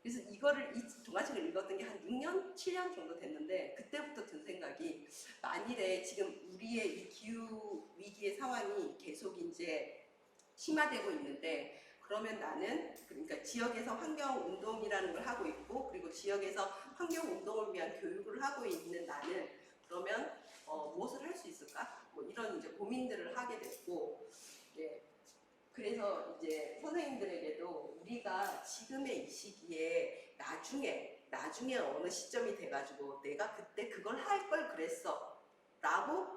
그래서 이 동화책을 읽었던 게 한 6년, 7년 정도 됐는데 그때부터 든 생각이 만일에 지금 우리의 이 기후 위기의 상황이 계속 이제 심화되고 있는데 그러면 나는 그러니까 지역에서 환경운동이라는 걸 하고 있고 그리고 지역에서 환경운동을 위한 교육을 하고 있는 나는 그러면 무엇을 할 수 있을까? 뭐 이런 이제 고민들을 하게 됐고 예. 그래서 이제 선생님들에게도 우리가 지금의 이 시기에 나중에 어느 시점이 돼가지고 내가 그때 그걸 할 걸 그랬어 라고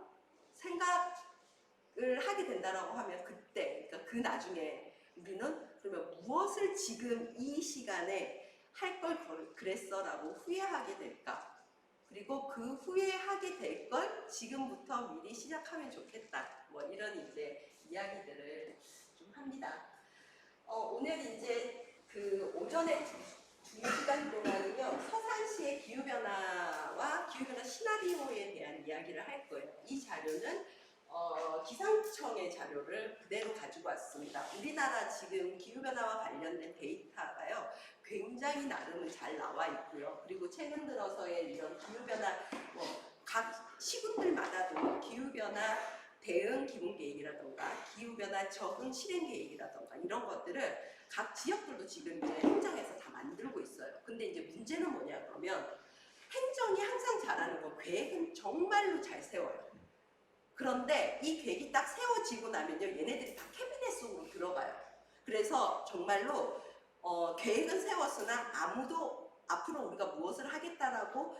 생각을 하게 된다라고 하면 그때 그러니까 그 나중에 우리는 그러면 무엇을 지금 이 시간에 할 걸 그랬어 라고 후회하게 될까? 그리고 그 후회하게 될 걸 지금부터 미리 시작하면 좋겠다. 뭐 이런 이제 이야기들을 좀 합니다. 오늘 이제 그 오전에 2시간 동안은요 서산시의 기후변화와 기후변화 시나리오에 대한 이야기를 할 거예요. 이 자료는 기상청의 자료를 그대로 가지고 왔습니다. 우리나라 지금 기후변화와 관련된 데이터가요 굉장히 나름은 잘 나와 있고요. 그리고 최근 들어서의 이런 기후변화 각 시군들마다도 기후변화 대응 기본계획이라던가 기후변화 적응 실행계획이라던가 이런 것들을 각 지역들도 지금 이제 행정에서 다 만들고 있어요. 근데 이제 문제는 뭐냐 그러면 행정이 항상 잘하는 건 계획은 정말로 잘 세워요. 그런데 이 계획이 딱 세워지고 나면요 얘네들이 다 캐비넷 속으로 들어가요. 그래서 정말로 계획은 세웠으나 아무도 앞으로 우리가 무엇을 하겠다라고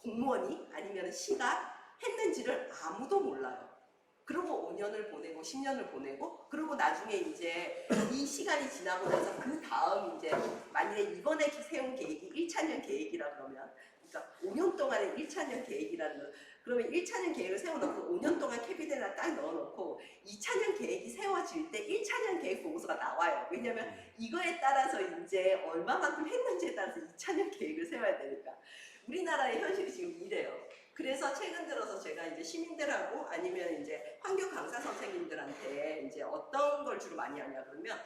공무원이 아니면 시가 했는지를 아무도 몰라요. 그리고 5년을 보내고 10년을 보내고 그리고 나중에 이제 이 시간이 지나고 나서 그 다음 이제 만약에 이번에 세운 계획이 1차년 계획이라 그러면 그러니까 5년 동안의 1차년 계획이라는 그러면 1차년 계획을 세워놓고 5년 동안 캐비넷에 딱 넣어놓고 2차년 계획이 세워질 때 1차년 계획 보고서가 나와요. 왜냐면 이거에 따라서 이제 얼마만큼 했는지에 따라서 2차년 계획을 세워야 되니까 우리나라의 현실이 지금 이래요. 그래서 최근 들어서 제가 이제 시민들하고 아니면 이제 환경 강사 선생님들한테 이제 어떤 걸 주로 많이 하냐 그러면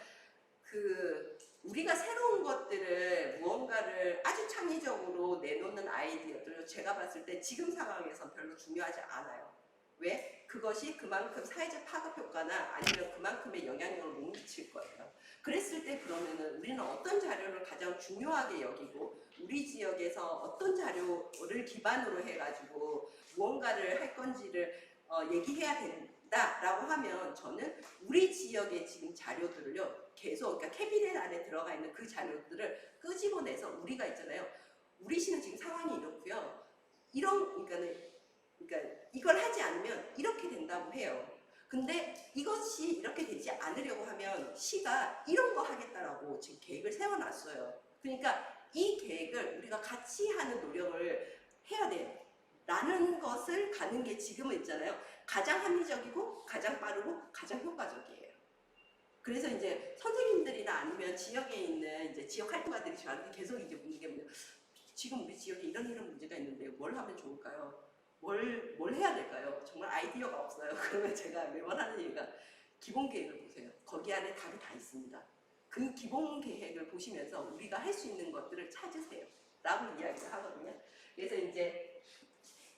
우리가 새로운 것들을 무언가를 아주 창의적으로 내놓는 아이디어들을 제가 봤을 때 지금 상황에선 별로 중요하지 않아요. 왜? 그것이 그만큼 사회적 파급 효과나 아니면 그만큼의 영향력을 못 미칠 거예요. 그랬을 때 그러면은 우리는 어떤 자료를 가장 중요하게 여기고 우리 지역에서 어떤 자료를 기반으로 해가지고 무언가를 할 건지를 얘기해야 된다라고 하면 저는 우리 지역의 지금 자료들을요 계속 그러니까 캐비넷 안에 들어가 있는 그 자료들을 끄집어내서 우리가 있잖아요. 우리 시는 지금 상황이 이렇고요. 그러니까 이걸 하지 않으면 이렇게 된다고 해요. 근데 이것이 이렇게 되지 않으려고 하면 시가 이런 거 하겠다라고 지금 계획을 세워놨어요. 그러니까 이 계획을 우리가 같이 하는 노력을 해야 돼요. 라는 것을 가는 게 지금은 있잖아요. 가장 합리적이고 가장 빠르고 가장 효과적이에요. 그래서 이제 선생님들이나 아니면 지역에 있는 이제 지역 활동가들이 저한테 계속 이제 묻는 게 뭐냐면 지금 우리 지역에 이런 문제가 있는데 뭘 하면 좋을까요? 뭘 해야 될까요? 정말 아이디어가 없어요. 그러면 제가 매번 하는 얘기가 기본 계획을 보세요. 거기 안에 답이 다 있습니다. 그 기본 계획을 보시면서 우리가 할 수 있는 것들을 찾으세요. 라고 이야기를 하거든요. 그래서 이제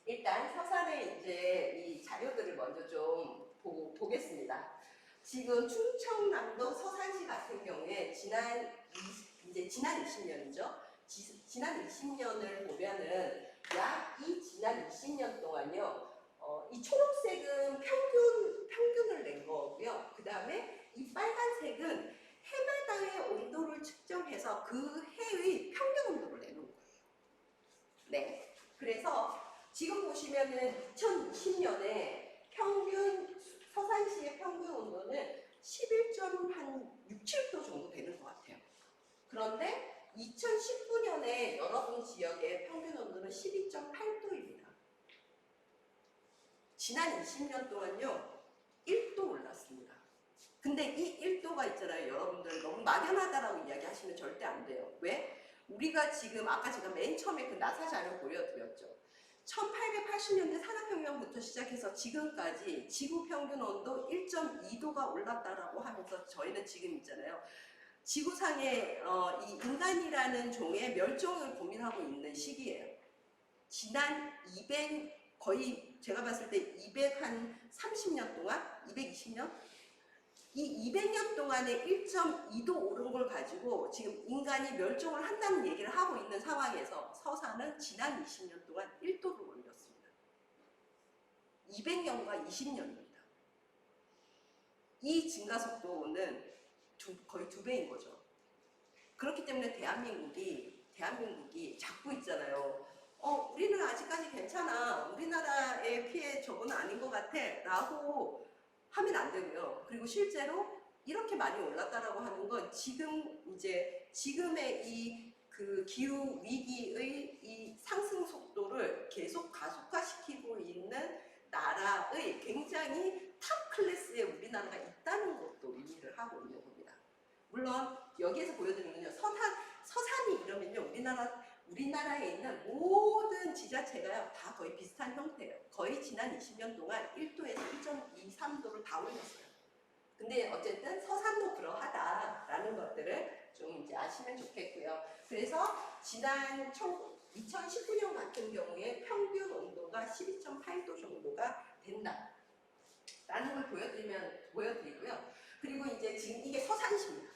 일단 서산의 이제 이 자료들을 먼저 좀 보겠습니다. 지금 충청남도 서산시 같은 경우에 지난 20년이죠. 지난 20년을 보면은 약 이 지난 20년 동안요. 이 초록색은 평균을 낸 거고요. 그 다음에 이 빨간색은 해마다의 온도를 측정해서 그 해의 평균 온도를 내는 거예요. 네. 그래서 지금 보시면은 2020년에 서산시의 평균 온도는 11.67도 정도 되는 것 같아요. 그런데 2019년에 여러분 지역의 평균 온도는 12.8도입니다. 지난 20년 동안요 1도 올랐습니다. 근데 이 1도가 있잖아요. 여러분들 너무 막연하다라고 이야기하시면 절대 안 돼요. 왜? 우리가 지금 아까 제가 맨 처음에 그 나사 자료 보여드렸죠. 1880년대 산업혁명부터 시작해서 지금까지 지구 평균 온도 1.2도가 올랐다라고 하면서 저희는 지금 있잖아요. 지구상에 이 인간이라는 종의 멸종을 고민하고 있는 시기예요. 지난 200 거의 제가 봤을 때 230년 동안 220년 이 200년 동안에 1.2도 오른 걸 가지고 지금 인간이 멸종을 한다는 얘기를 하고 있는 상황에서 서산은 지난 20년 동안 1도를 올렸습니다. 200년과 20년입니다. 이 증가 속도는 거의 2배인 거죠. 그렇기 때문에 대한민국이 자꾸 있잖아요. 우리는 아직까지 괜찮아. 우리나라의 피해 저거는 아닌 것 같아. 라고 하면 안 되고요. 그리고 실제로 이렇게 많이 올랐다라고 하는 건 지금의 그 기후 위기의 이 상승 속도를 계속 가속화시키고 있는 나라의 굉장히 탑 클래스의 우리나라가 있다는 것도 의미를 하고 있는 겁니다. 물론 여기에서 보여드리는 건요. 서산이 이러면요. 우리나라에 있는 모든 지자체가요. 다 거의 비슷한 형태예요. 거의 지난 20년 동안 1도에서 1.23도를 다 올렸어요. 근데 어쨌든 서산도 그러하다라는 것들을 좀 이제 아시면 좋겠고요. 그래서 지난 2019년 같은 경우에 평균 온도가 12.8도 정도가 된다라는 걸 보여드리고요. 그리고 이제 지금 이게 서산시입니다.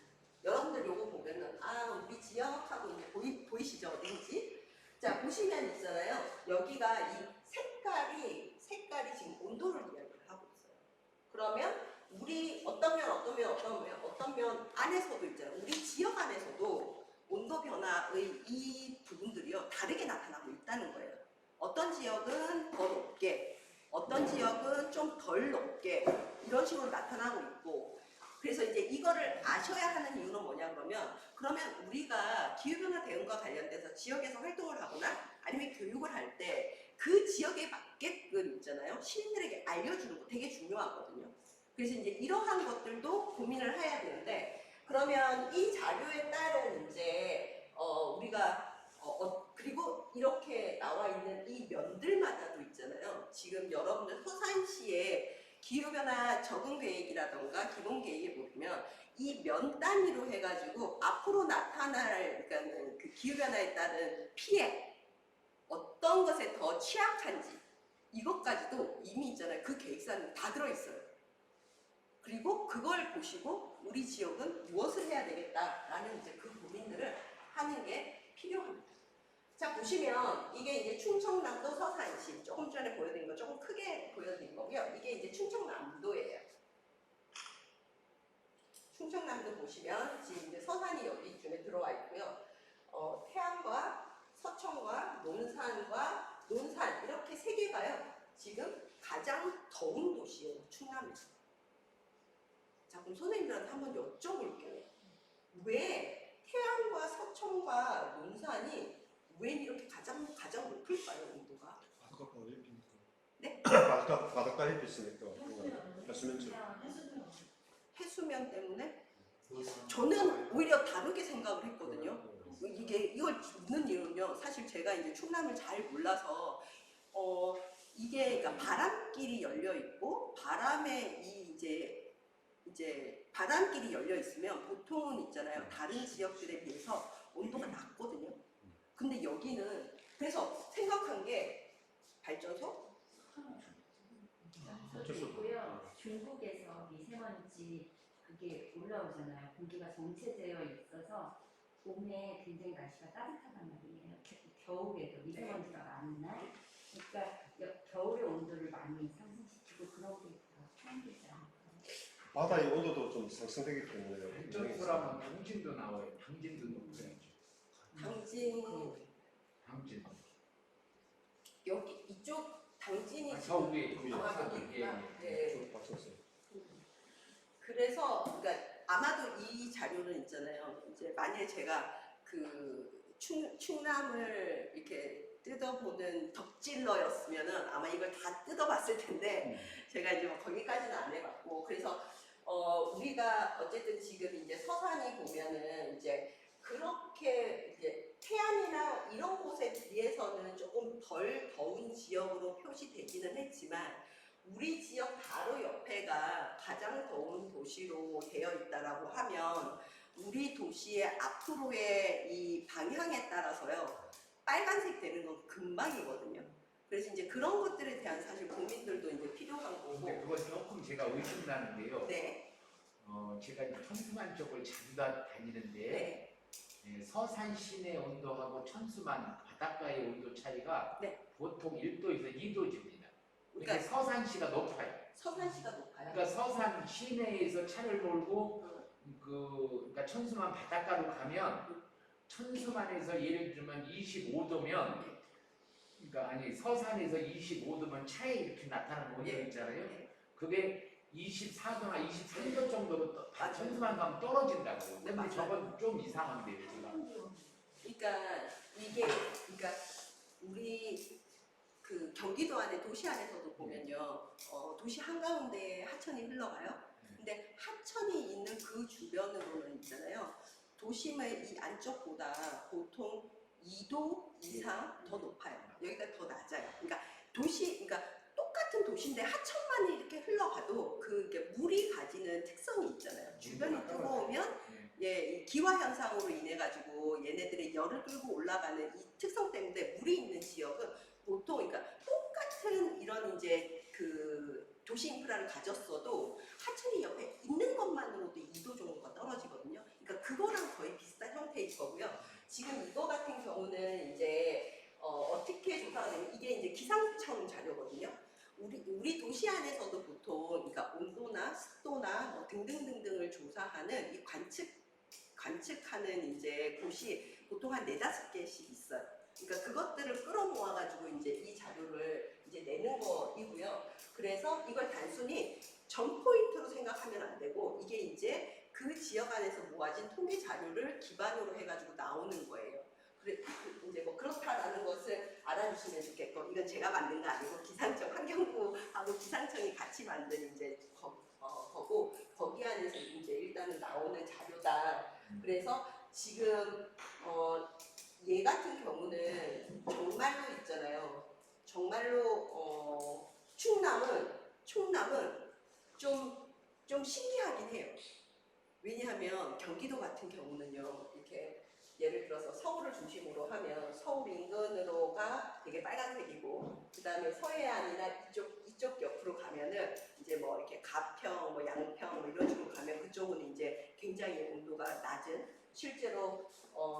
여러분들 요거 보면은 우리 지역하고 이제 보이시죠? 어딘지? 자, 보시면 있잖아요. 여기가 이 색깔이 지금 온도를 이야기를 하고 있어요. 그러면 우리 어떤 면 안에서도 있잖아요. 우리 지역 안에서도 온도 변화의 이 부분들이요. 다르게 나타나고 있다는 거예요. 어떤 지역은 더 높게, 어떤 지역은 좀 덜 높게 이런 식으로 나타나고 있고 그래서 이제 이거를 아셔야 하는 이유는 뭐냐 그러면 우리가 기후변화 대응과 관련돼서 지역에서 활동을 하거나 아니면 교육을 할 때 그 지역에 맞게끔 있잖아요. 시민들에게 알려주는 거 되게 중요하거든요. 그래서 이제 이러한 것들도 고민을 해야 되는데 그러면 이 자료에 따른 이제 우리가 그리고 이렇게 나와 있는 이 면들마다도 있잖아요. 지금 여러분들 서산시에 기후변화 적응 계획이라던가 기본 계획에 보면 이 면 단위로 해가지고 앞으로 나타날 그러니까 그 기후변화에 따른 피해 어떤 것에 더 취약한지 이것까지도 이미 있잖아요. 그 계획서는 다 들어있어요. 그리고 그걸 보시고 우리 지역은 무엇을 해야 되겠다라는 이제 그 고민들을 하는 게 필요합니다. 자, 보시면 이게 이제 충청남도 서산시 조금 전에 보여드린 거 조금 크게 보여드린 거고요. 이게 이제 충청남도예요. 충청남도 보시면 지금 이제 서산이 여기 이쯤에 들어와 있고요. 태안과 서천과 논산 이렇게 세 개가요. 지금 가장 더운 도시예요. 충남에서. 자, 그럼 선생님들한테 한번 여쭤볼게요. 왜 태안과 서천과 논산이 왜 이렇게 가장 높을까요, 온도가? 바닷가 입히니까. 네? 바닷가 입히니까. 해수면 때문에? 저는 오히려 다르게 생각을 했거든요. 이걸 묻는 이유는요. 사실 제가 이제 충남을 잘 몰라서 이게 그러니까 바람길이 열려 있고 바람에 이제 바람길이 열려 있으면 보통은 있잖아요. 다른 지역들에 비해서 온도가 낮거든요. 근데 여기는 그래서 생각한 게 발전소? 있고요. 중국에서 미세먼지 그게 올라오잖아요. 공기가 정체되어 있어서 봄에 굉장히 날씨가 따뜻하단 말이에요. 겨울에도 미세먼지가 많은 날. 그러니까 겨울의 온도를 많이 상승시키고 그런 게 다 포함되지 않을까요? 바다의 온도도 좀 상승되기 때문에. 발전소라면 당진도 나와요. 당진도 높아야죠. 당진. 여기 이쪽 당진이 저 위에 네. 발전소. 그래서 그러니까 아마도 이 자료는 있잖아요. 이제 만약에 제가 그 충남을 이렇게 뜯어보는 덕질러였으면은 아마 이걸 다 뜯어봤을 텐데 제가 이제 뭐 거기까지는 안 해봤고 그래서 우리가 어쨌든 지금 이제 서산이 보면은 이제 그렇게 이제 태안이나 이런 곳에 비해서는 조금 덜 더운 지역으로 표시되기는 했지만 우리 지역 바로 옆에가 가장 더운 도시로 되어 있다라고 하면 우리 도시의 앞으로의 이 방향에 따라서요 빨간색 되는 건 금방이거든요. 그래서 이제 그런 것들에 대한 사실 고민들도 이제 필요한 근데 거고. 그거 조금 제가 의심나는데요. 네, 제가 이제 천수만 쪽을 자주 다니는데 네, 예, 서산 시내 온도하고 천수만 바닷가의 온도 차이가 네. 보통 1도에서 2도 줍니다. 그러니까 그러니까 서산시가 높아요. 서산시가 높아요. 그러니까 서산 시내에서 차를 몰고 그러니까 천수만 바닷가로 가면 천수만에서 예를 들면 25도면 그러니까 아니 서산에서 25도면 차에 이렇게 나타나는 온도 있잖아요. 네. 그게 24도나 23도 정도로 맞아요. 천수만 가면 떨어진다고. 네, 근데 맞아요. 저건 좀 이상한데요, 제가. 그러니까 이게 그러니까 우리 그 경기도 안에 도시 안에서도 보면요, 도시 한가운데에 하천이 흘러가요. 근데 하천이 있는 그 주변으로는 있잖아요. 도심의 이 안쪽보다 보통 2도 이상 더 높아요. 여기가 더 낮아요. 그러니까 그러니까 똑같은 도시인데 하천만이 이렇게 흘러가도 그게 물이 가지는 특성이 있잖아요. 주변이 뜨거우면 이 기화 현상으로 인해 가지고 얘네들의 열을 끌고 올라가는 이 특성 때문에 물이 있는 지역은 보통 그러니까 똑같은 이런 이제 그 도시 인프라를 가졌어도 하천이 옆에 있는 것만으로도 2도 정도가 떨어지거든요. 그러니까 그거랑 거의 비슷한 형태일 거고요. 지금 이거 같은 경우는 이제 어떻게 조사가 되면 이게 이제 기상청 자료거든요. 우리 도시 안에서도 보통 그러니까 온도나 습도나 뭐 등등등등을 조사하는 이 관측하는 이제 곳이 보통 한 4-5개씩 있어요. 그러니까 그것들을 끌어모아가지고 이제 이 자료를 이제 내는 거이고요. 그래서 이걸 단순히 점 포인트로 생각하면 안 되고 이게 이제 그 지역 안에서 모아진 통계 자료를 기반으로 해가지고 나오는 거예요. 이제 뭐 그렇다라는 것을 알아주시면 좋겠고, 이건 제가 만든 거 아니고 기상청 환경부하고 기상청이 같이 만든 이제 거고 거기 안에서 이제 일단은 나오는 자료다. 그래서 지금 얘 같은 경우는 정말로 있잖아요. 정말로 충남은 좀 신기하긴 해요. 왜냐하면 경기도 같은 경우는요, 이렇게 예를 들어서 서울을 중심으로 하면 서울 인근으로가 되게 빨간색이고, 그 다음에 서해안이나 이쪽 옆으로 가면은 이제 뭐 이렇게 가평, 뭐 양평 뭐 이런 식으로 가면 그쪽은 이제 굉장히 온도가 낮은, 실제로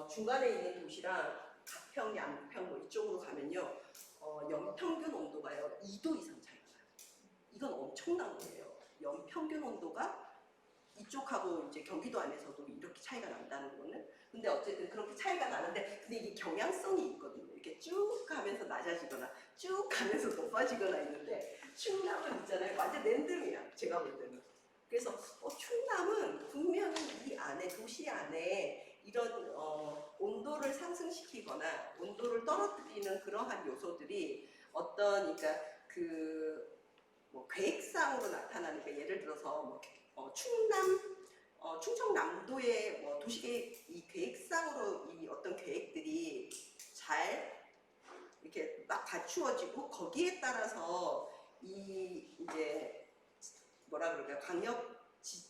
중간에 있는 도시랑 가평, 양평 뭐 이쪽으로 가면요, 연평균 온도가요 2도 이상 차이가 나요. 이건 엄청난 거예요. 연평균 온도가 이쪽하고 이제 경기도 안에서도 이렇게 차이가 난다는 거는. 근데 어쨌든 그렇게 차이가 나는데, 근데 이게 경향성이 있거든요. 이렇게 쭉 가면서 낮아지거나 쭉 가면서 높아지거나 있는데, 충남은 있잖아요, 완전 랜덤이야, 제가 볼 때는. 그래서 충남은 분명히 이 안에, 도시 안에 이런 온도를 상승시키거나 온도를 떨어뜨리는 그러한 요소들이 어떤, 그러니까 그 뭐 계획상으로 나타나는 게, 예를 들어서 뭐 충청남도의 뭐 도시계획 이 계획상으로 이 어떤 계획들이 잘 이렇게 막 갖추어지고, 거기에 따라서 이 이제 뭐라 그럴까요, 광역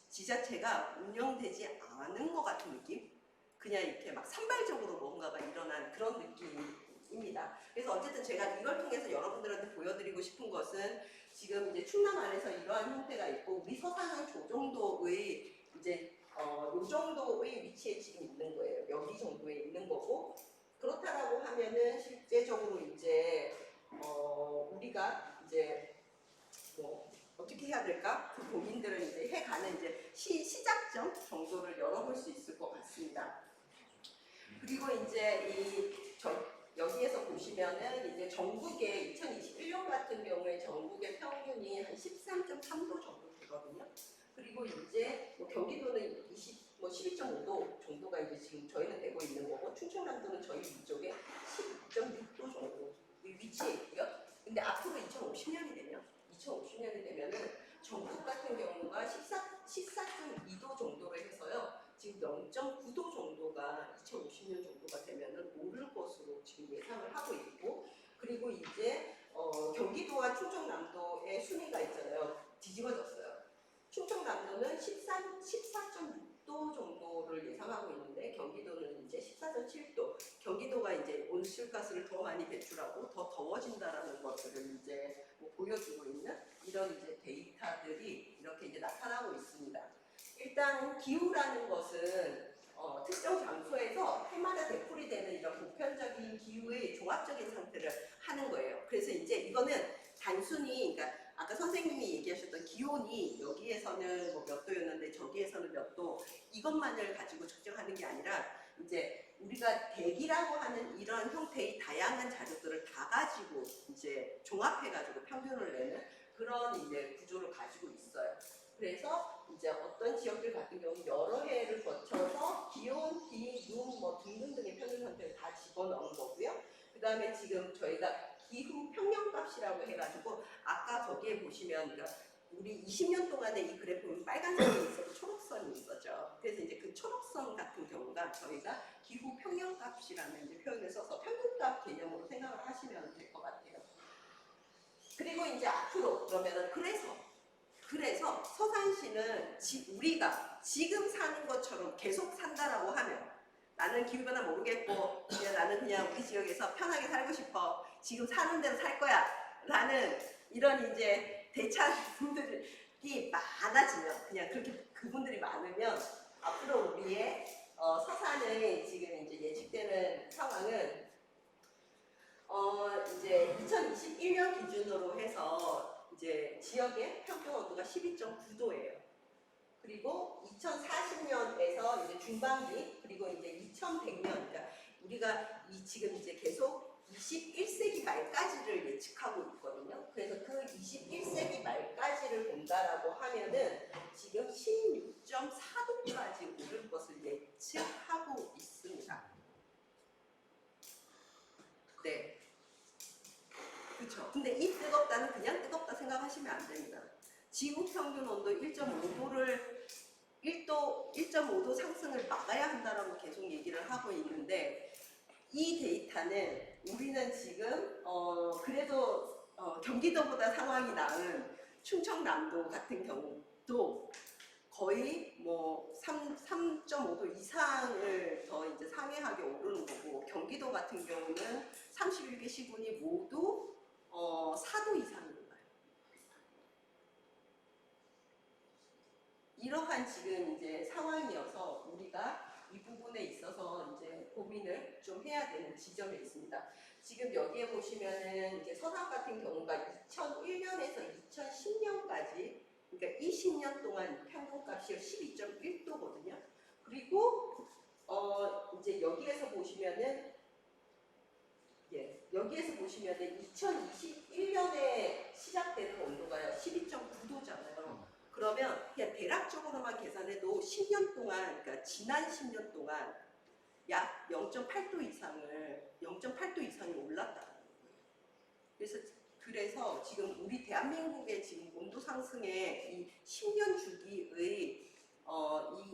지자체가 운영되지 않은 것 같은 느낌? 그냥 이렇게 막 산발적으로 뭔가가 일어난 그런 느낌입니다. 그래서 어쨌든 제가 이걸 통해서 여러분들한테 보여드리고 싶은 것은, 지금 이제 충남 안에서 이러한 형태가 있고, 우리 서산은 저 정도의 이제 요 정도의 위치에 지금 있는 거예요. 여기 정도에 있는 거고, 그렇다라고 하면은 실제적으로 이제 우리가 이제 뭐 어떻게 해야 될까? 그 고민들을 이제 해가는 이제 시작점 정도를 열어볼 수 있을 것 같습니다. 그리고 이제 여기에서 보시면은 이제 전국의 2021년 같은 경우에 전국의 평균이 한 13.3도 정도 되거든요. 그리고 이제 뭐 경기도는 12.5도 정도가 이제 지금 저희는 되고 있는 거고, 충청남도는 저희 위쪽에 12.6도 정도 위치해 있고요. 근데 앞으로 2050년이 되면은 전국 같은 경우가 14.2도 정도로 해서요, 지금 0.9도 정도가 2050년 정도가 되면은 오를 것으로 지금 예상을 하고 있고, 그리고 이제 경기도와 충청남도의 순위가 있잖아요. 뒤집어졌어요. 충청남도는 14.6도 정도를 예상 예측하고 있는데 경기도는 이제 14.7도. 경기도가 이제 온실가스를 더 많이 배출하고 더 더워진다라는 것들을 이제 뭐 보여주고 있는 이런 이제 데이터들이 이렇게 이제 나타나고 있습니다. 일단 기후라는 것은 특정 장소에서 해마다 되풀이 되는 이런 보편적인 기후의 종합적인 상태를 하는 거예요. 그래서 이제 이거는 단순히 그러니까 아까 선생님이 얘기하셨던 기온이 여기에서는 뭐 몇 도였는데 저기에서는 몇 도 이것만을 가지고 측정하는 게 아니라 이제 우리가 대기라고 하는 이런 형태의 다양한 자료들을 다 가지고 이제 종합해가지고 평균을 내는 그런 이제 구조를 가지고 있어요. 그래서 이제 어떤 지역들 같은 경우 여러 해를 거쳐서 기온, 비, 눈 뭐 등등등의 평균 상태를 다 집어넣은 거고요. 그 다음에 지금 저희가 기후 평년값이라고 해가지고 아까 거기에 보시면 그러니까 우리 20년 동안의 이 그래프는 빨간선이 있었고 초록선이 있었죠. 그래서 이제 그 초록선 같은 경우가 저희가 기후 평년값이라는 이제 표현을 써서 평균값 개념으로 생각을 하시면 될 것 같아요. 그리고 이제 앞으로 그러면은 그래서 서산시는 우리가 지금 사는 것처럼 계속 산다라고 하면 나는 기후변화 모르겠고 그냥 나는 그냥 우리 지역에서 편하게 살고 싶어 지금 사는 대로 살 거야 라는 이런 이제 대차분들이 많아지면 그냥 그렇게 그분들이 많으면 앞으로 우리의 서산의 지금 이제 예측되는 상황은 이제 2021년 기준으로 해서 이제 지역의 평균 온도가 12.9도예요. 그리고 2040년에서 이제 중반기 그리고 이제 2100년 그러니까 우리가 지금 이제 계속 21세기 말까지를 예측하고 있거든요. 그래서 그 21세기 말까지를 본다라고 하면은 지금 16.4도까지 오를 것을 예측하고 있습니다. 네. 그렇죠. 근데 이 뜨겁다는 그냥 뜨겁다 생각하시면 안 됩니다. 지구 평균 온도 1.5도 상승을 막아야 한다라고 계속 얘기를 하고 있는데 이 데이터는 우리는 지금 그래도 경기도보다 상황이 나은 충청남도 같은 경우도 거의 뭐 3.5도 이상을 더 이제 상회하게 오르는 거고 경기도 같은 경우는 31개 시군이 모두 4도 이상입니다. 이러한 지금 이제 상황이어서 우리가 이 부분에 있어서 이제 고민을 좀 해야 되는 지점에 있습니다. 지금 여기에 보시면은 이제 서산 같은 경우가 2001년에서 2010년까지 그러니까 20년 동안 평균값이 12.1도거든요. 그리고 이제 여기에서 보시면은 여기에서 보시면은 2021년에 시작되는 온도가 12.9도잖아요. 그러면 그냥 대략적으로만 계산해도 10년 동안, 그러니까 지난 10년 동안 약 0.8도 이상이 올랐다는 거예요. 그래서 지금 우리 대한민국의 지금 온도 상승의 이 10년 주기의 이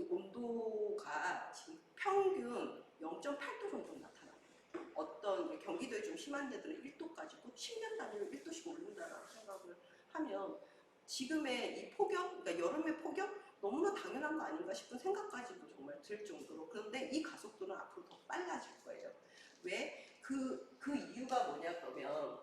온도가 지금 평균 0.8도 정도 나타나요. 어떤 경기도에 좀 심한 데들은 1도까지도 10년 단위로 1도씩 오른다라고 생각을 하면 지금의 이 폭염, 그러니까 여름의 폭염 너무나 당연한 거 아닌가 싶은 생각까지도 정말 들 정도로 그런데 이 가속도는 앞으로 더 빨라질 거예요. 왜? 그 이유가 뭐냐 그러면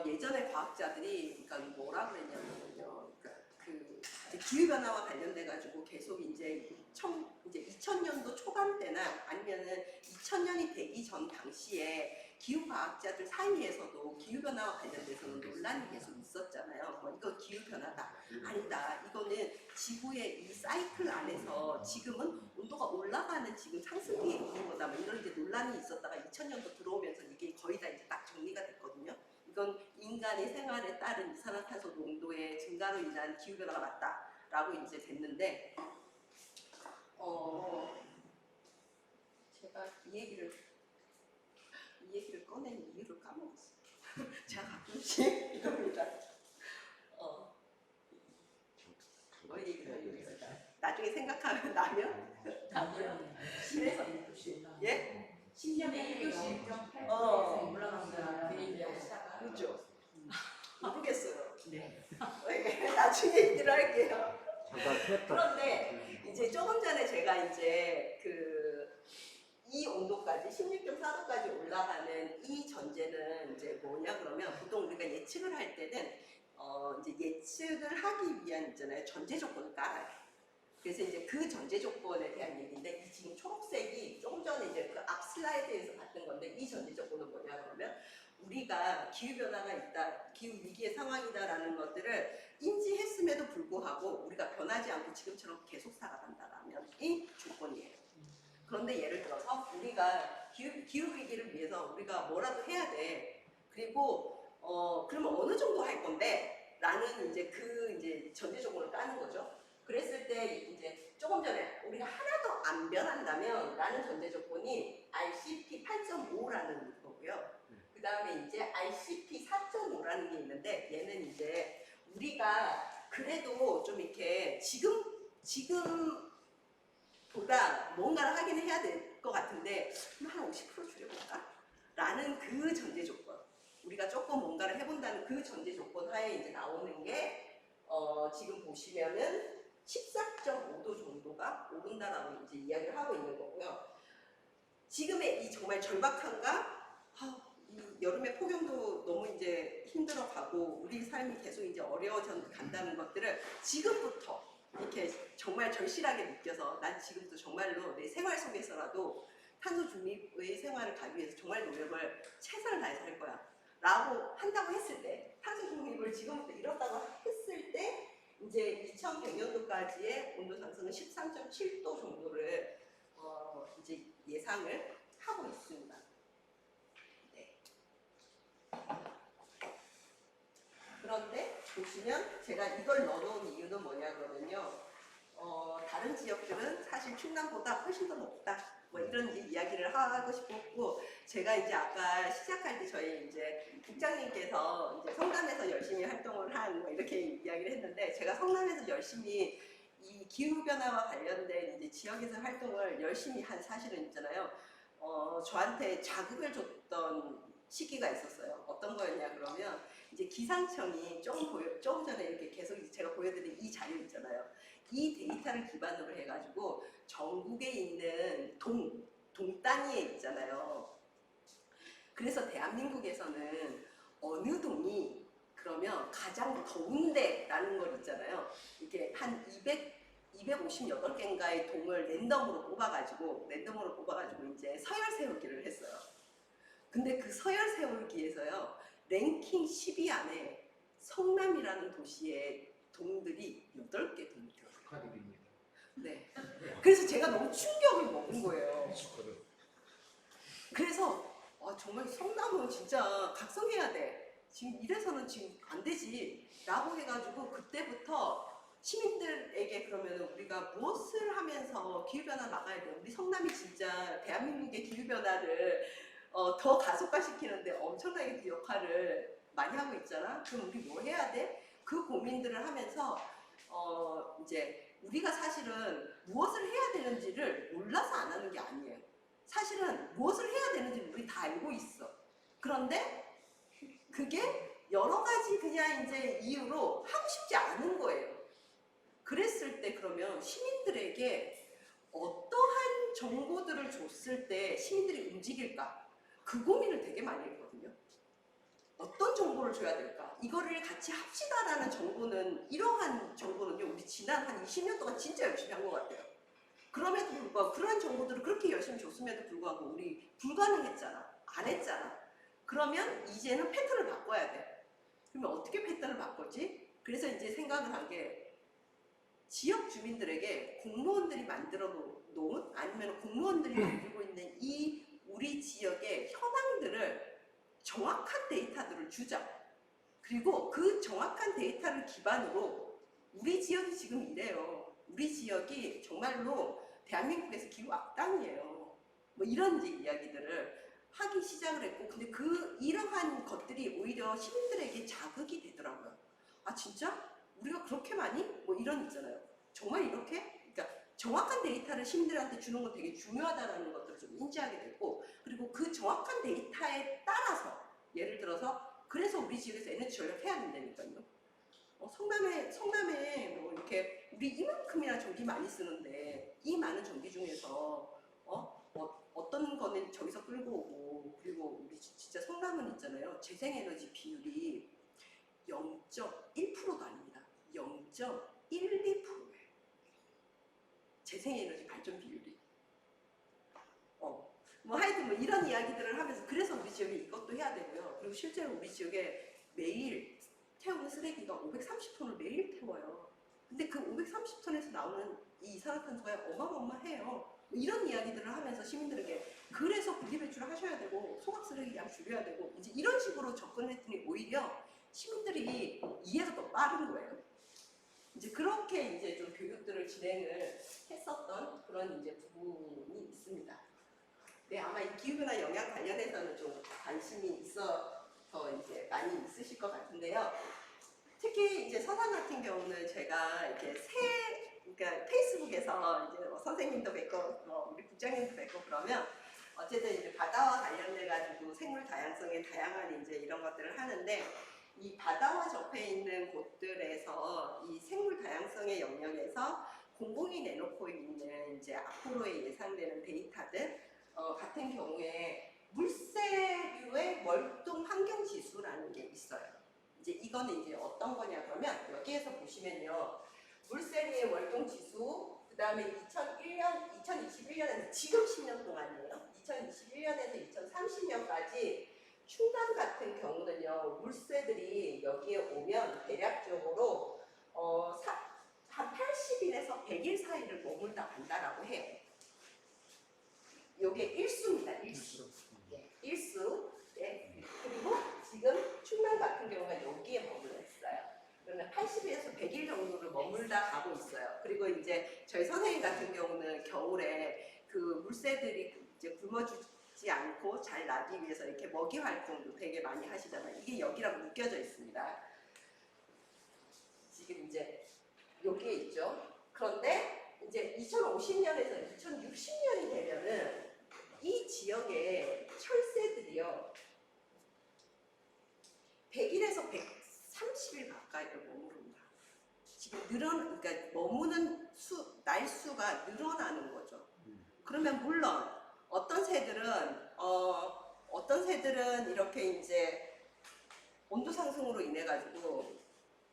예전에 과학자들이 그러니까 뭐라 그랬냐면요. 그러니까 그 기후변화와 관련돼 가지고 계속 이제 2000년도 초반 때나 아니면은 2000년이 되기 전 당시에 기후과학자들 사이에서도 기후변화와 관련돼서는 논란이 계속 있었잖아요. 뭐 이거 기후변화다. 아니다. 이거는 지구의 이 사이클 안에서 지금은 온도가 올라가는 지금 상승기에 있는 거다. 뭐 이런 이제 논란이 있었다가 2000년도 들어오면서 이게 거의 다 이제 딱 정리가 됐거든요. 이건 인간의 생활에 따른 이산화탄소 농도의 증가로 인한 기후변화가 맞다라고 이제 됐는데 제가 이 얘기를 꺼낸 이유를 까먹었어요. 제가 가끔씩 이럽니다. 뭐 얘기를 하려고 했을까? 나중에 생각하면 나면 그래서 예? 10년에 1도씩 올라간다. 그 얘기하고 그렇죠. 모르겠어요. 네. 나중에 얘기를 할게요. 그런데 이제 조금 전에 제가 이제 이 온도까지 16.4도까지 올라가는 이 전제는 이제 뭐냐 그러면 보통 우리가 예측을 할 때는 이제 예측을 하기 위한 있잖아요 전제 조건을 깔아요. 그래서 이제 그 전제 조건에 대한 얘기인데 이 지금 초록색이 조금 전에 이제 그 앞 슬라이드에서 봤던 건데 이 전제 조건은 뭐냐 그러면 우리가 기후 변화가 있다, 기후 위기의 상황이다라는 것들을 인지했음에도 불구하고 우리가 변하지 않고 지금처럼 계속 살아간다라면 이 조건이에요. 그런데 예를 들어서 우리가 기후 위기를 위해서 우리가 뭐라도 해야 돼. 그리고 그러면 어느 정도 할 건데? 라는 이제 이제 전제 조건을 까는 거죠. 그랬을 때 이제 조금 전에 우리가 하나도 안 변한다면 라는 전제 조건이 RCP 8.5라는 거고요. 그 다음에 이제 RCP 4.5라는 게 있는데 얘는 이제 우리가 그래도 좀 이렇게 지금보다 뭔가를 하긴 해야 될 것 같은데 한 50% 줄여볼까? 라는 그 전제 조건. 우리가 조금 뭔가를 해본다는 그 전제 조건 하에 이제 나오는 게 지금 보시면은 14.5도 정도가 오른다라고 이제 이야기를 하고 있는 거고요. 지금의 이 정말 절박함과 이 여름의 폭염도 너무 이제 힘들어가고 우리 삶이 계속 이제 어려워져 간다는 것들을 지금부터 이렇게 정말 절실하게 느껴서 난 지금부터 정말로 내 생활 속에서라도 탄소 중립의 생활을 가기 위해서 정말 노력을 최선을 다해서 할 거야 라고 한다고 했을 때 탄소 중립을 지금부터 이뤘다고 했을 때 이제 2100년도까지의 온도 상승은 13.7도 정도를 이제 예상을 하고 있습니다. 네. 그런데 보시면 제가 이걸 넣어놓은 이유는 뭐냐 그러면요. 다른 지역들은 사실 충남보다 훨씬 더 높다. 뭐 이런 이제 이야기를 하고 싶었고 제가 이제 아까 시작할 때 저희 이제 국장님께서 이제 성남에서 열심히 활동을 한 뭐 이렇게 이야기를 했는데 제가 성남에서 열심히 이 기후 변화와 관련된 이제 지역에서 활동을 열심히 한 사실은 있잖아요. 저한테 자극을 줬던 시기가 있었어요. 어떤 거였냐 그러면 이제 기상청이 조금 전에 이렇게 계속 제가 보여드린 이 자료 있잖아요. 이 데이터를 기반으로 해가지고 전국에 있는 동 단위에 있잖아요. 그래서 대한민국에서는 어느 동이 그러면 가장 더운데라는 걸 있잖아요. 이게 한 258개인가의 동을 랜덤으로 뽑아가지고 이제 서열 세우기를 했어요. 근데 그 서열 세우기에서요. 랭킹 10위 안에 성남이라는 도시의 동들이 8개 동이 들어요. 축하드립니다. 네. 그래서 제가 너무 충격을 먹은 거예요. 그래서 정말 성남은 진짜 각성해야 돼. 지금 이래서는 지금 안 되지. 라고 해가지고 그때부터 시민들에게 그러면은 우리가 무엇을 하면서 기후변화 막아야 돼. 우리 성남이 진짜 대한민국의 기후변화를 더 가속화시키는데 엄청나게 그 역할을 많이 하고 있잖아. 그럼 우리 뭐 해야 돼? 그 고민들을 하면서 이제 우리가 사실은 무엇을 해야 되는지를 몰라서 안 하는 게 아니에요. 사실은 무엇을 해야 되는지 우리 다 알고 있어. 그런데 그게 여러 가지 그냥 이제 이유로 하고 싶지 않은 거예요. 그랬을 때 그러면 시민들에게 어떠한 정보들을 줬을 때 시민들이 움직일까? 그 고민을 되게 많이 했거든요. 어떤 정보를 줘야 될까? 이거를 같이 합시다라는 정보는 이러한 정보는요. 우리 지난 한 20년 동안 진짜 열심히 한 것 같아요. 그럼에도 불구하고 그러한 정보들을 그렇게 열심히 줬음에도 불구하고 우리 불가능했잖아. 안 했잖아. 그러면 이제는 패턴을 바꿔야 돼. 그러면 어떻게 패턴을 바꾸지? 그래서 이제 생각을 한 게 지역 주민들에게 공무원들이 만들어 놓은 아니면 공무원들이 만들고 있는 이 우리 지역의 현황들을 정확한 데이터들을 주자. 그리고 그 정확한 데이터를 기반으로 우리 지역이 지금 이래요. 우리 지역이 정말로 대한민국에서 기후 악당이에요. 뭐 이런 이제 이야기들을 하기 시작을 했고, 근데 이러한 것들이 오히려 시민들에게 자극이 되더라고요. 아 진짜? 우리가 그렇게 많이? 뭐 이런 있잖아요. 정말 이렇게? 그러니까 정확한 데이터를 시민들한테 주는 건 되게 중요하다는 것들을 좀 인지하게 됐고, 그리고 그 정확한 데이터에 따라서 예를 들어서 그래서 우리 지역에서 에너지 전략 해야 된다니까요. 성남에 뭐 이렇게 우리 이만큼이나 전기 많이 쓰는데 이 많은 전기 중에서 어떤 거는 저기서 끌고 오고 그리고 우리 진짜 성남은 있잖아요. 재생에너지 비율이 0.1%도 아닙니다. 0.12%예요. 재생에너지 발전 비율이. 뭐 하여튼 뭐 이런 이야기들을 하면서 그래서 우리 지역에 이것도 해야 되고요. 그리고 실제로 우리 지역에 매일 태우는 쓰레기가 530톤을 매일 태워요. 근데 그 530톤에서 나오는 이 이산화탄소가 어마어마해요. 이런 이야기들을 하면서 시민들에게 그래서 분리배출을 하셔야 되고 소각 쓰레기 양 줄여야 되고 이제 이런 식으로 접근했더니 오히려 시민들이 이해가 더 빠른 거예요. 이제 그렇게 이제 좀 교육들을 진행을 했었던 그런 이제 부분이 있습니다. 네, 아마 이 기후변화 영향 관련해서는 좀 관심이 있어서 이제 많이 있으실 것 같은데요. 특히 이제 서산 같은 경우는 제가 이렇게 그러니까 페이스북에서 이제 뭐 선생님도 뵙고 우리 국장님도 뵙고 그러면 어쨌든 이제 바다와 관련돼 가지고 생물 다양성의 다양한 이제 이런 것들을 하는데 이 바다와 접해 있는 곳들에서 이 생물 다양성의 영역에서 공공이 내놓고 있는 이제 앞으로의 예상되는 데이터들 같은 경우에 물새류의 월동 환경 지수라는 게 있어요. 이제 이거는 이제 어떤 거냐 그러면 여기에서 보시면요. 물새류의 월동 지수, 그 다음에 2021년에서 지금 10년 동안이에요. 2021년에서 2030년까지 충남 같은 경우는요. 물새들이 여기에 오면 대략적으로 한 80일에서 100일 사이를 머물다 간다라고 해요. 요게 일수입니다. 일수. 예, 일수. 예. 그리고 지금 충남 같은 경우가 여기에 머물러 있어요. 그러면 80일에서 100일 정도를 머물다 가고 있어요. 그리고 이제 저희 선생님 같은 경우는 겨울에 그 물새들이 이제 굶어주지 않고 잘 나기 위해서 이렇게 먹이 활동도 되게 많이 하시잖아요. 이게 여기랑 묶여져 있습니다. 지금 이제 여기에 있죠. 그런데 이제 2050년에서 2060년이 되면은 이 지역의 철새들이요 100일에서 130일 가까이를 머무릅니다. 지금 그러니까 머무는 날수가 늘어나는 거죠. 그러면 물론 어떤 새들은 이렇게 이제 온도 상승으로 인해 가지고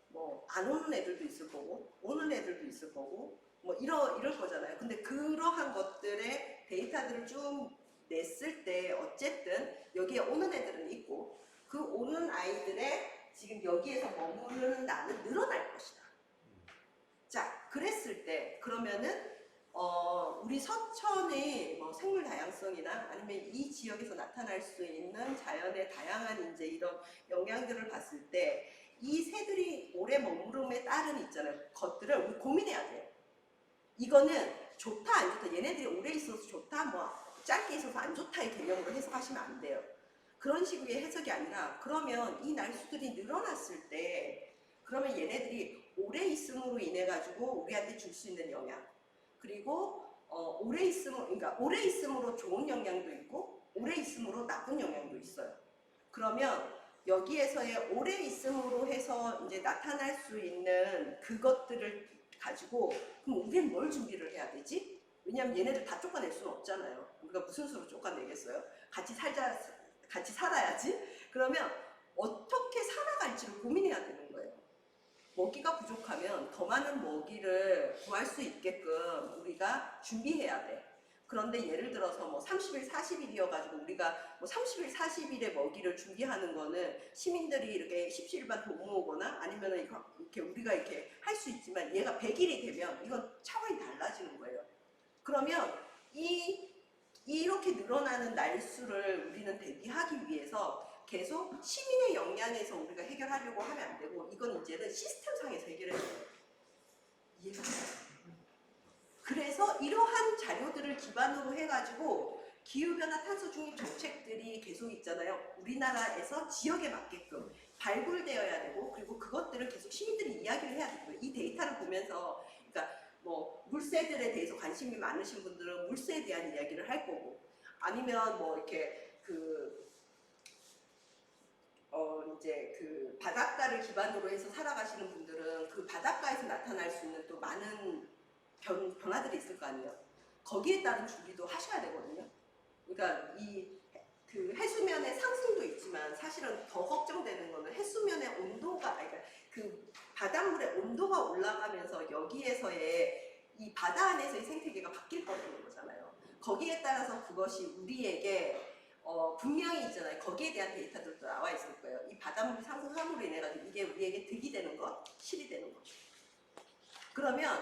뭐 안 오는 애들도 있을 거고 오는 애들도 있을 거고 뭐 이럴 거잖아요. 근데 그러한 것들의 데이터들을 쭉 냈을 때 어쨌든 여기에 오는 애들은 있고 그 오는 아이들의 지금 여기에서 머무르는 날은 늘어날 것이다. 자, 그랬을 때 그러면은 우리 서천의 뭐 생물 다양성이나 아니면 이 지역에서 나타날 수 있는 자연의 다양한 이제 이런 영향들을 봤을 때 이 새들이 오래 머무름에 따른 있잖아요. 것들을 우리 고민해야 돼요. 이거는 좋다 안 좋다 얘네들이 오래 있어서 좋다 뭐 짧게 있어서 안 좋다의 개념으로 해석하시면 안 돼요. 그런 식의 해석이 아니라 그러면 이 날수들이 늘어났을 때 그러면 얘네들이 오래 있음으로 인해 가지고 우리한테 줄 수 있는 영향 그리고 오래 있음으로 좋은 영향도 있고 오래 있음으로 나쁜 영향도 있어요. 그러면 여기에서의 오래 있음으로 해서 이제 나타날 수 있는 그것들을 가지고 그럼 우리는 뭘 준비를 해야 되지? 왜냐하면 얘네들 다 쫓아낼 수는 없잖아요. 우리가 무슨 수로 쫓아내겠어요? 같이 살아야지. 그러면 어떻게 살아갈지를 고민해야 되는 거예요. 먹이가 부족하면 더 많은 먹이를 구할 수 있게끔 우리가 준비해야 돼. 그런데 예를 들어서 뭐 30일, 40일이어가지고 우리가 뭐 30일, 40일의 먹이를 준비하는 거는 시민들이 이렇게 17일만 돈 모으거나 아니면 이렇게 우리가 이렇게 할 수 있지만 얘가 100일이 되면 이건 차원이 달라지는 거예요. 그러면 이렇게 늘어나는 날수를 우리는 대비하기 위해서 계속 시민의 역량에서 우리가 해결하려고 하면 안 되고 이건 이제는 시스템상에서 해결해야 돼요. 이해가 가요? 그래서 이러한 자료들을 기반으로 해가지고 기후변화 탄소 중립 정책들이 계속 있잖아요. 우리나라에서 지역에 맞게끔 발굴되어야 되고 그리고 그것들을 계속 시민들이 이야기를 해야 되고 이 데이터를 보면서 그러니까 뭐 물새들에 대해서 관심이 많으신 분들은 물새에 대한 이야기를 할 거고 아니면 뭐 이렇게 이제 이제 그 바닷가를 기반으로 해서 살아가시는 분들은 그 바닷가에서 나타날 수 있는 또 많은 변화들이 있을 거 아니에요. 거기에 따른 준비도 하셔야 되거든요. 그러니까 이 그 해수면의 상승도 있지만 사실은 더 걱정되는 거는 해수면의 온도가 그러니까 그 바닷물의 온도가 올라가면서 여기에서의 이 바다 안에서의 생태계가 바뀔 거라는 거잖아요. 거기에 따라서 그것이 우리에게 분명히 있잖아요. 거기에 대한 데이터들도 나와 있을 거예요. 이 바닷물 상승함으로 인해 가지고 이게 우리에게 득이 되는 것, 실이 되는 것. 그러면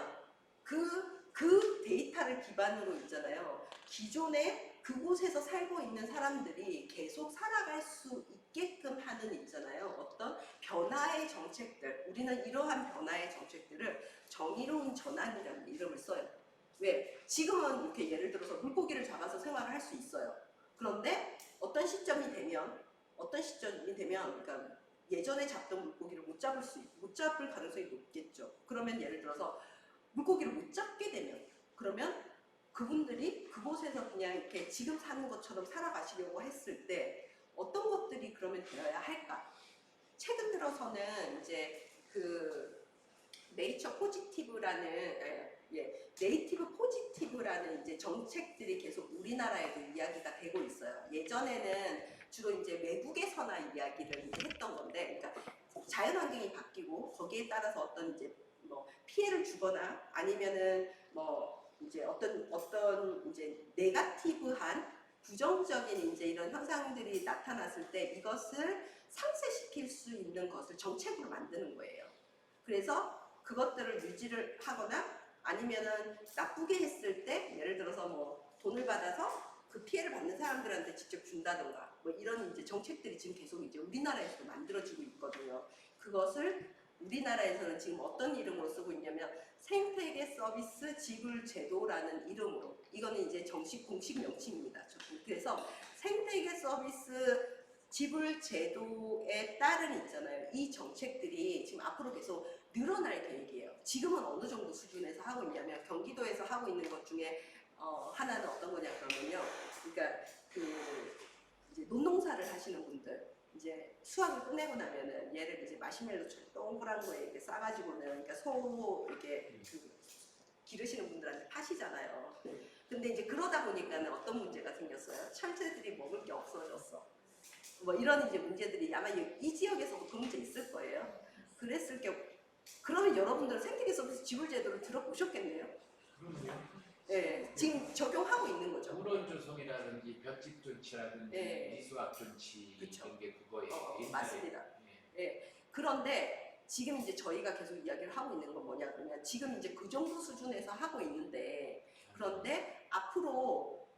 그 데이터를 기반으로 있잖아요. 기존에 그곳에서 살고 있는 사람들이 계속 살아갈 수 있게끔 하는 있잖아요. 어떤 변화의 정책들. 우리는 이러한 변화의 정책들을 정의로운 전환이라는 이름을 써요. 왜? 지금은 이렇게 예를 들어서 물고기를 잡아서 생활을 할 수 있어요. 그런데 어떤 시점이 되면 그러니까 예전에 잡던 물고기를 못 잡을 가능성이 높겠죠. 그러면 예를 들어서 물고기를 못 잡게 되면 그러면 그분들이 그곳에서 그냥 이렇게 지금 사는 것처럼 살아가시려고 했을 때 어떤 것들이 그러면 되어야 할까? 최근 들어서는 이제 그 네이티브 포지티브라는 이제 정책들이 계속 우리나라에도 이야기가 되고 있어요. 예전에는 주로 이제 외국에서나 이야기를 이제 했던 건데, 그러니까 자연 환경이 바뀌고 거기에 따라서 어떤 이제 뭐 피해를 주거나 아니면은 뭐 이제 어떤 이제 네거티브한 부정적인 이제 이런 현상들이 나타났을 때 이것을 상쇄시킬 수 있는 것을 정책으로 만드는 거예요. 그래서 그것들을 유지를 하거나 아니면은 나쁘게 했을 때 예를 들어서 뭐 돈을 받아서 그 피해를 받는 사람들한테 직접 준다던가 뭐 이런 이제 정책들이 지금 계속 이제 우리나라에서도 만들어지고 있거든요. 그것을 우리나라에서는 지금 어떤 이름으로 쓰고 있냐면 생태계 서비스 지불 제도라는 이름으로, 이거는 이제 정식 공식 명칭입니다. 그래서 생태계 서비스 지불 제도에 따른 있잖아요. 이 정책들이 지금 앞으로 계속 늘어날 계획이에요. 지금은 어느 정도 수준에서 하고 있냐면 경기도에서 하고 있는 것 중에 하나는 어떤 거냐 그러면요. 그러니까 그 이제 논농사를 하시는 분들 이제 수확을 끝내고 나면은 얘를 이제 마시멜로처럼 동그란 거에 이렇게 싸가지고는 그러니까 소 이렇게 그 기르시는 분들한테 파시잖아요. 근데 이제 그러다 보니까는 어떤 문제가 생겼어요. 철새들이 먹을 게 없어졌어. 뭐 이런 이제 문제들이 아마 이 지역에서도 그 문제 있을 거예요. 그랬을 경우 그러면 여러분들은 생태계 서비스 지불 제도를 들어보셨겠네요. 그럼요. 네, 지금 적용하고 있는 거죠. 우런 조성이라든지 볏짚 존치라든지 네. 미수압 존치 그쵸. 이런 게 그거예요. 옛날에. 맞습니다. 예. 그런데 지금 이제 저희가 계속 이야기를 하고 있는 건 뭐냐 그러면 지금 이제 그 정도 수준에서 하고 있는데 그런데 앞으로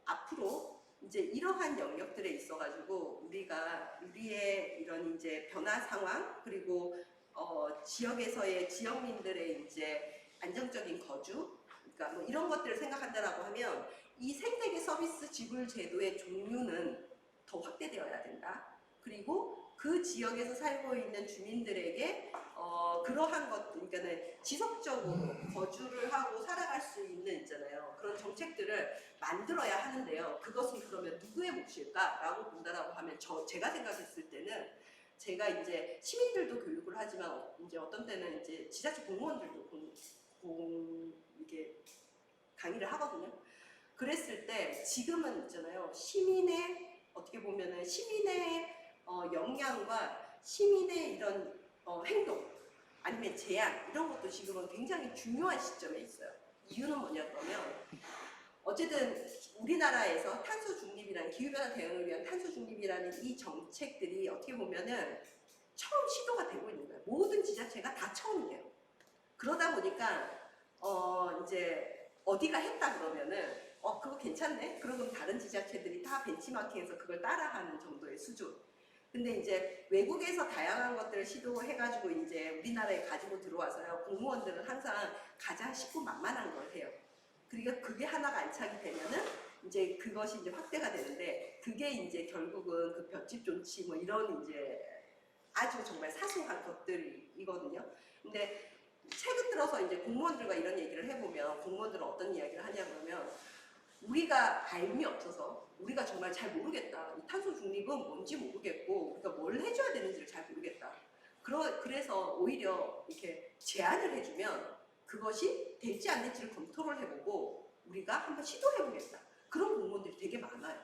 이제 이러한 영역들에 있어가지고 우리의 이런 이제 변화 상황 그리고 지역에서의 지역민들의 이제 안정적인 거주, 그러니까 뭐 이런 것들을 생각한다라고 하면 이 생태계 서비스 지불 제도의 종류는 더 확대되어야 된다. 그리고 그 지역에서 살고 있는 주민들에게 그러한 것, 그러니까는 지속적으로 거주를 하고 살아갈 수 있는 있잖아요. 그런 정책들을 만들어야 하는데요. 그것은 그러면 누구의 몫일까라고 본다라고 하면 제가 생각했을 때는 제가 이제 시민들도 교육을 하지만 이제 어떤 때는 이제 지자체 공무원들도 이게 강의를 하거든요. 그랬을 때 지금은 있잖아요. 시민의 어떻게 보면은 시민의 역량과 시민의 이런 행동 아니면 제안 이런 것도 지금은 굉장히 중요한 시점에 있어요. 이유는 뭐냐 그러면 어쨌든 우리나라에서 탄소 중립이라는 기후변화 대응을 위한 탄소 중립이라는 이 정책들이 어떻게 보면은 처음 시도가 되고 있는 거예요. 모든 지자체가 다 처음이에요. 그러다 보니까 이제 어디가 했다 그러면은 그거 괜찮네? 그러면 다른 지자체들이 다 벤치마킹해서 그걸 따라하는 정도의 수준. 근데 이제 외국에서 다양한 것들을 시도해가지고 이제 우리나라에 가지고 들어와서요. 공무원들은 항상 가장 쉽고 만만한 걸 해요. 그러니까 그게 하나가 안착이 되면은 이제 그것이 이제 확대가 되는데 그게 이제 결국은 그 볏짚 존치 뭐 이런 이제 아주 정말 사소한 것들이거든요. 근데 최근 들어서 이제 공무원들과 이런 얘기를 해보면 공무원들은 어떤 이야기를 하냐 그러면 우리가 알미 없어서 우리가 정말 잘 모르겠다. 이 탄소 중립은 뭔지 모르겠고 우리가 뭘 해줘야 되는지를 잘 모르겠다. 그래서 오히려 이렇게 제안을 해주면 그것이 될지 안 될지를 검토를 해보고 우리가 한번 시도해보겠다. 그런 공무원들이 되게 많아요.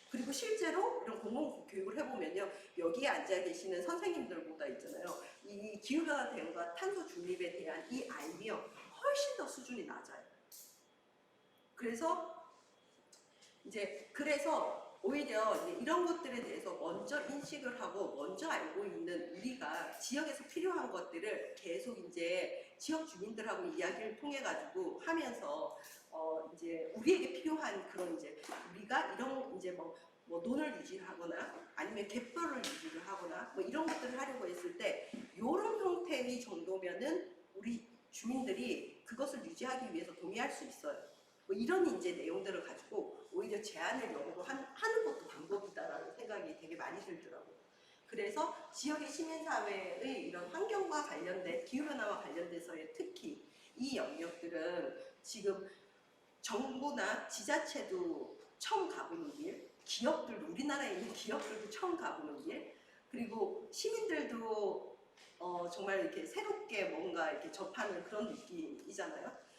그리고 실제로 이런 공무원 교육을 해보면요. 여기에 앉아 계시는 선생님들보다 있잖아요. 이 기후변화 대응과 탄소 중립에 대한 이 알미요. 훨씬 더 수준이 낮아요. 그래서 오히려 이제 이런 것들에 대해서 먼저 인식을 하고 먼저 알고 있는 우리가 지역에서 필요한 것들을 계속 이제 지역 주민들하고 이야기를 통해 가지고 하면서 이제 우리에게 필요한 그런 이제 우리가 이런 이제 뭐 논을 유지를 하거나 아니면 갯벌을 유지를 하거나 뭐 이런 것들을 하려고 했을 때 이런 형태의 정도면은 우리 주민들이 그것을 유지하기 위해서 동의할 수 있어요. 뭐 이런 이제 내용들을 가지고 오히려 제안을 하는 것도 방법이다라는 생각이 되게 많이 들더라고요. 그래서 지역의 시민사회의 이런 환경과 관련된 기후변화와 관련돼서의 특히 이 영역들은 지금 정부나 지자체도 처음 가보는 길, 기업들도 우리나라에 있는 기업들도 처음 가보는 길, 그리고 시민들도 정말 이렇게 새롭게 뭔가 이렇게 접하는 그런 느낌이잖아요.